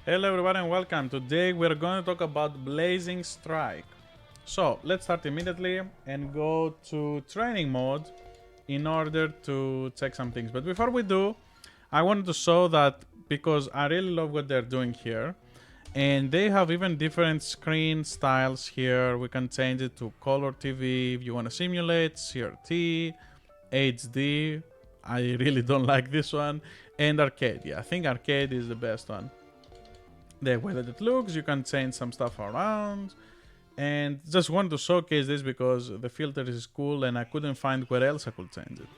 Hello everyone and welcome. Today we're going to talk about Blazing Strike. So let's start immediately and go to training mode in order to check some things. But before we do, I wanted to show that because I really love what they're doing here. And they have even different screen styles here. We can change it to color TV if you want to simulate, CRT, HD. I really don't like this one. And arcade. Yeah, I think arcade is the best one. The way that it looks, you can change some stuff around, and just wanted to showcase this because the filter is cool and I couldn't find where else I could change it.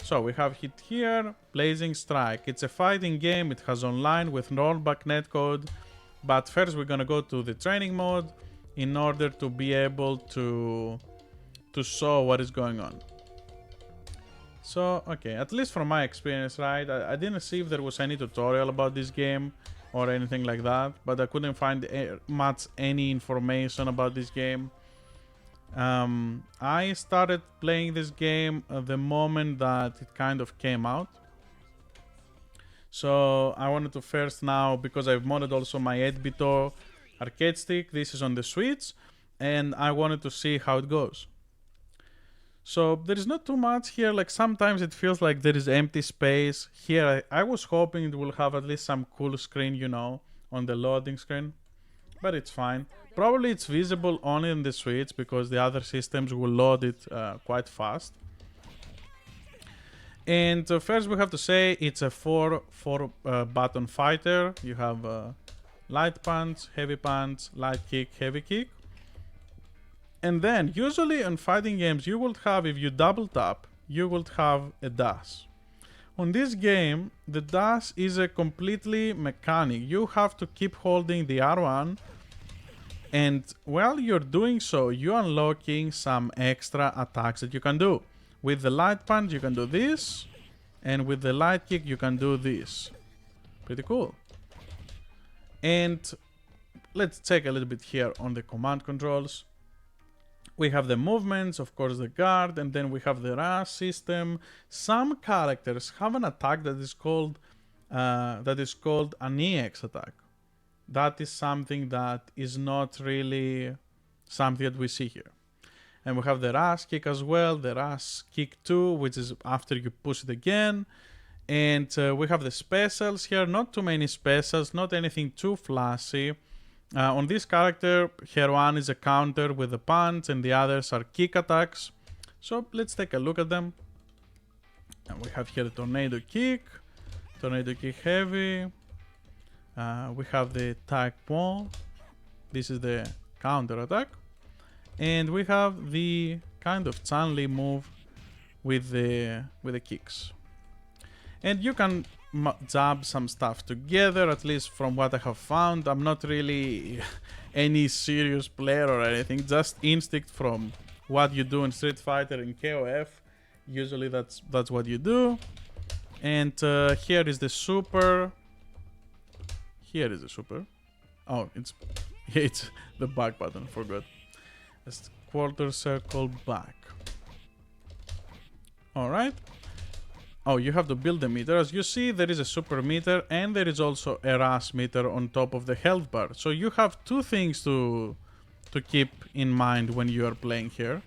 So we have it here, Blazing Strike. It's a fighting game, it has online with rollback netcode, but first we're gonna go to the training mode in order to be able to show what is going on. So, okay, at least from my experience, right, I didn't see if there was any tutorial about this game or anything like that, but I couldn't find much any information about this game. I started playing this game the moment that it kind of came out. So I wanted to first now, because I've modded also my 8BitO arcade stick, this is on the Switch, and I wanted to see how it goes. So there is not too much here, like sometimes it feels like there is empty space. Here I was hoping it will have at least some cool screen, you know, on the loading screen. But it's fine. Probably it's visible only in the Switch because the other systems will load it quite fast. And first we have to say it's a 4 button fighter. You have light punch, heavy punch, light kick, heavy kick. And then, usually in fighting games, you would have, if you double tap, you would have a dash. On this game, the dash is a completely mechanic. You have to keep holding the R1, and while you're doing so, you're unlocking some extra attacks that you can do. With the light punch, you can do this, and with the light kick, you can do this. Pretty cool. And let's check a little bit here on the command controls. We have the movements, of course the guard, and then we have the rush system. Some characters have an attack that is called an EX attack. That is something that is not really something that we see here. And we have the rush kick as well, the rush kick 2, which is after you push it again. And we have the specials here, not too many specials, not anything too flashy. On this character, her one is a counter with a punch and the others are kick attacks. So let's take a look at them. And we have here the tornado kick heavy. We have the tag wall. This is the counter attack. And we have the kind of Chun-Li move with the kicks. And you can jab some stuff together, at least from what I have found. I'm not really any serious player or anything, just instinct from what you do in Street Fighter and KOF. Usually that's what you do. And here is the super. Here is the super. Oh, it's the back button, forgot. It's quarter circle back. Alright. Oh, you have to build the meter. As you see, there is a super meter and there is also a rush meter on top of the health bar. So you have two things to keep in mind when you are playing here.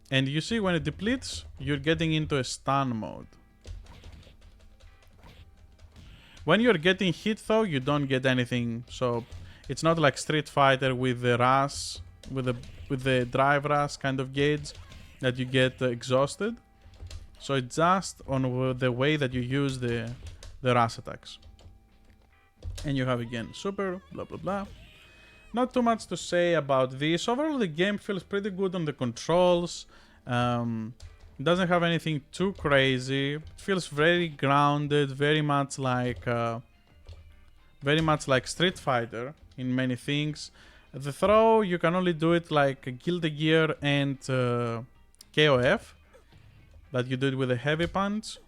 And you see when it depletes, you're getting into a stun mode. When you're getting hit though, you don't get anything. So it's not like Street Fighter with the rush, with the drive rush kind of gauge, that you get exhausted. So it's just on the way that you use the rush attacks. And you have again super, blah blah blah. Not too much to say about this. Overall the game feels pretty good on the controls. It doesn't have anything too crazy. It feels very grounded, very much like Street Fighter in many things. The throw, you can only do it like Guilty Gear and KOF, that you do it with a heavy punch.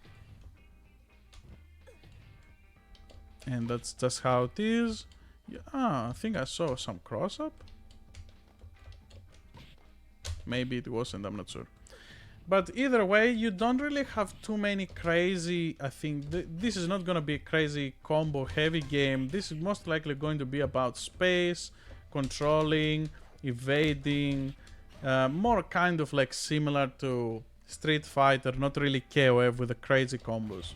And that's just how it is. Yeah, I think I saw some cross up. Maybe it wasn't, I'm not sure. But either way, you don't really have too many crazy. I think this is not gonna be a crazy combo heavy game. This is most likely going to be about space, controlling, evading, more kind of like similar to Street Fighter, not really KOF with the crazy combos.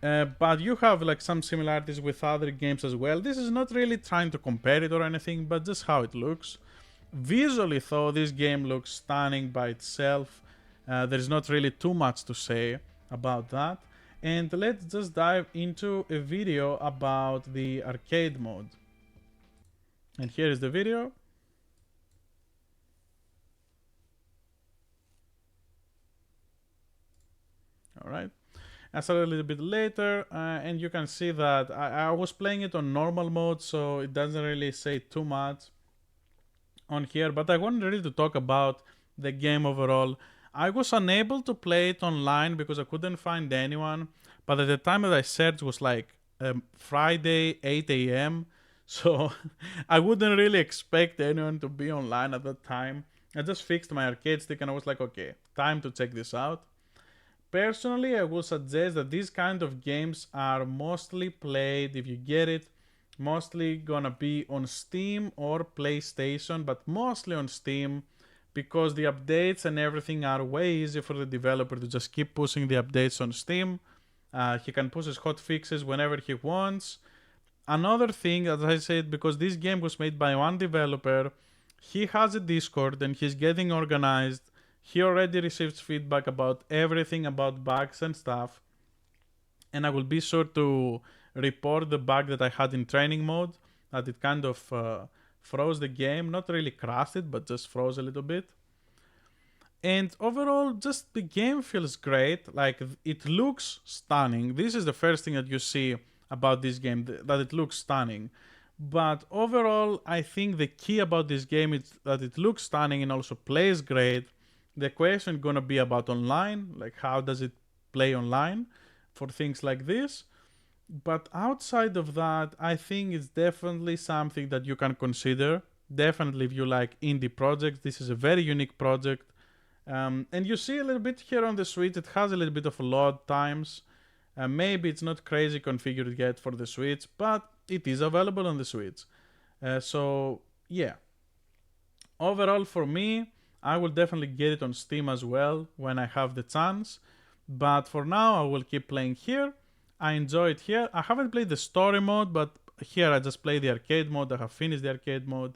But you have like some similarities with other games as well. This is not really trying to compare it or anything, but just how it looks. Visually, though, this game looks stunning by itself. There's not really too much to say about that. And let's just dive into a video about the arcade mode. And here is the video. Alright. I started a little bit later, and you can see that I was playing it on normal mode, so it doesn't really say too much on here, but I wanted really to talk about the game overall. I was unable to play it online because I couldn't find anyone, but at the time that I searched was like Friday 8 a.m. So I wouldn't really expect anyone to be online at that time. I just fixed my arcade stick and I was like, okay, time to check this out. Personally, I would suggest that these kind of games are mostly played, if you get it, mostly gonna be on Steam or PlayStation, but mostly on Steam because the updates and everything are way easier for the developer to just keep pushing the updates on Steam. He can push his hotfixes whenever he wants. Another thing, as I said, because this game was made by one developer, he has a Discord and he's getting organized. He already receives feedback about everything about bugs and stuff. And I will be sure to report the bug that I had in training mode, that it kind of froze the game. Not really crashed it, but just froze a little bit. And overall, just the game feels great. Like, it looks stunning. This is the first thing that you see about this game, that it looks stunning. But overall, I think the key about this game is that it looks stunning and also plays great. The question is gonna be about online, like how does it play online for things like this. But outside of that, I think it's definitely something that you can consider. Definitely, if you like indie projects, this is a very unique project. And you see a little bit here on the Switch, it has a little bit of load times. Maybe it's not crazy configured yet for the Switch, but it is available on the Switch. So, yeah. Overall, for me, I will definitely get it on Steam as well when I have the chance. But for now, I will keep playing here. I enjoy it here. I haven't played the story mode, but here I just play the arcade mode. I have finished the arcade mode.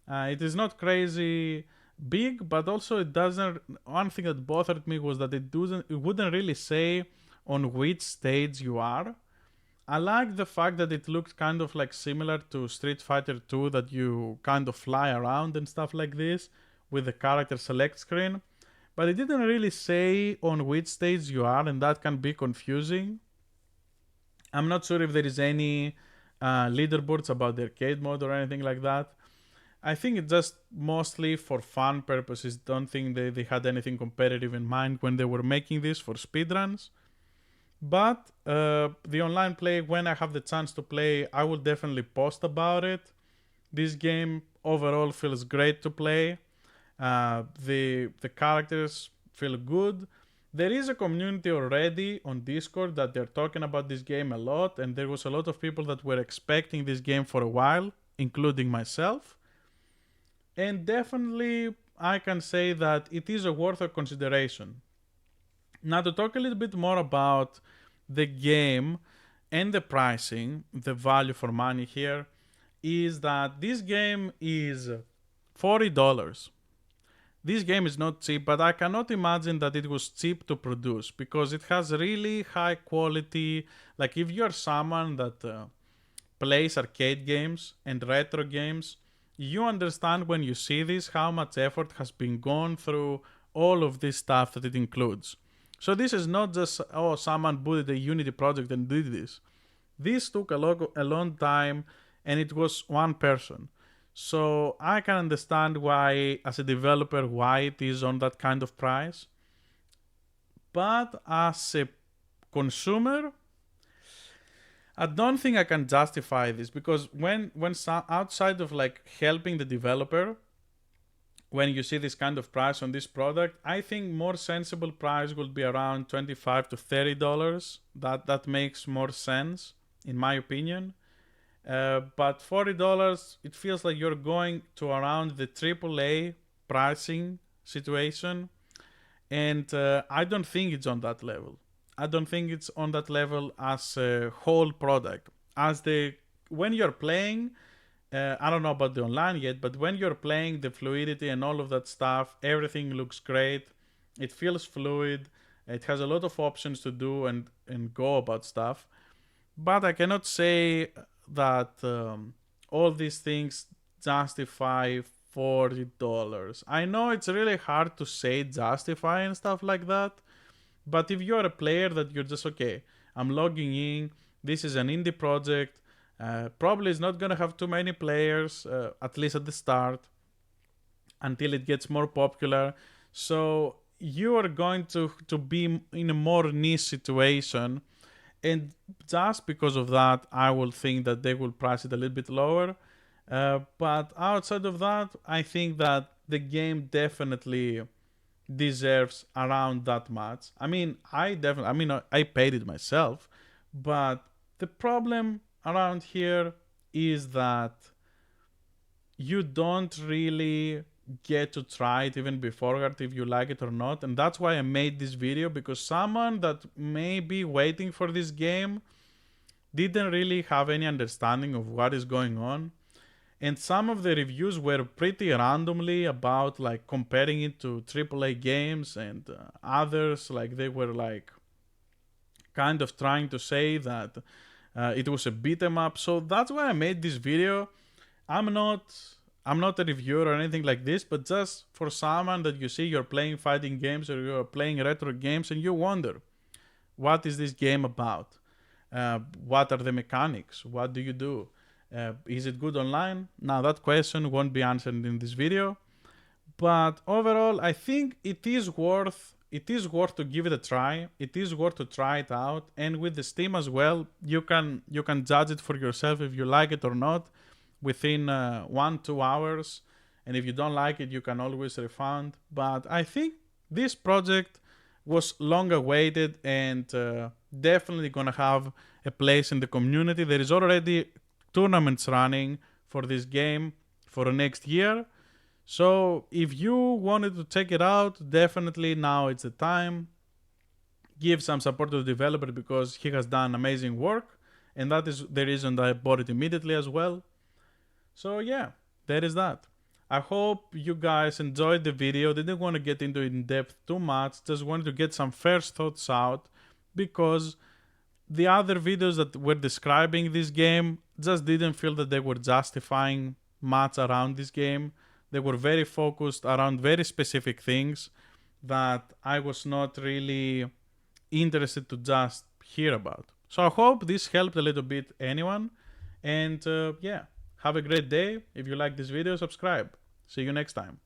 It is not crazy big, but also it doesn't. One thing that bothered me was that it wouldn't really say on which stage you are. I like the fact that it looks kind of like similar to Street Fighter 2, that you kind of fly around and stuff like this with the character select screen. But it didn't really say on which stage you are, and that can be confusing. I'm not sure if there is any leaderboards about the arcade mode or anything like that. I think it's just mostly for fun purposes. Don't think they had anything competitive in mind when they were making this for speedruns. But the online play, when I have the chance to play, I will definitely post about it. This game overall feels great to play. The characters feel good. There is a community already on Discord that they're talking about this game a lot, and there was a lot of people that were expecting this game for a while, including myself. And definitely, I can say that it is a worth a consideration. Now, to talk a little bit more about the game and the pricing, the value for money here, is that this game is $40. This game is not cheap, but I cannot imagine that it was cheap to produce because it has really high quality. Like, if you're someone that plays arcade games and retro games, you understand when you see this how much effort has been gone through all of this stuff that it includes. So this is not just, oh, someone booted a Unity project and did this. This took a long time, and it was one person. So I can understand why, as a developer, why it is on that kind of price. But as a consumer, I don't think I can justify this because when outside of like helping the developer, when you see this kind of price on this product, I think more sensible price would be around $25 to $30. That makes more sense in my opinion. But $40, it feels like you're going to around the AAA pricing situation, and I don't think it's on that level. I don't think it's on that level as a whole product. As the when you're playing, I don't know about the online yet, but when you're playing, the fluidity and all of that stuff, everything looks great. It feels fluid. It has a lot of options to do and go about stuff. But I cannot say that all these things justify $40. I know it's really hard to say justify and stuff like that, but if you're a player that you're just okay, I'm logging in, this is an indie project, probably it's not gonna have too many players, at least at the start, until it gets more popular. So you are going to be in a more niche situation, and just because of that, I will think that they will price it a little bit lower. But outside of that, I think that the game definitely deserves around that much. I mean, I paid it myself, but the problem around here is that you don't really get to try it even beforehand if you like it or not. And that's why I made this video, because someone that may be waiting for this game didn't really have any understanding of what is going on. And some of the reviews were pretty randomly about like comparing it to AAA games, and others like they were like kind of trying to say that it was a beat 'em up. So that's why I made this video. I'm not a reviewer or anything like this, but just for someone that you see you're playing fighting games or you're playing retro games and you wonder, what is this game about? What are the mechanics? What do you do? Is it good online? Now that question won't be answered in this video, but overall I think it is worth to give it a try. It is worth to try it out, and with the Steam as well, you can judge it for yourself if you like it or not within 1-2 hours, and if you don't like it you can always refund. But I think this project was long awaited and definitely gonna have a place in the community. There is already tournaments running for this game for next year, so if you wanted to check it out, definitely now it's the time. Give some support to the developer because he has done amazing work, and that is the reason that I bought it immediately as well. So yeah, that is that. I hope you guys enjoyed the video. Didn't want to get into it in depth too much, just wanted to get some first thoughts out, because the other videos that were describing this game just didn't feel that they were justifying much around this game. They were very focused around very specific things that I was not really interested to just hear about. So I hope this helped a little bit anyone, and yeah. Have a great day. If you like this video, subscribe. See you next time.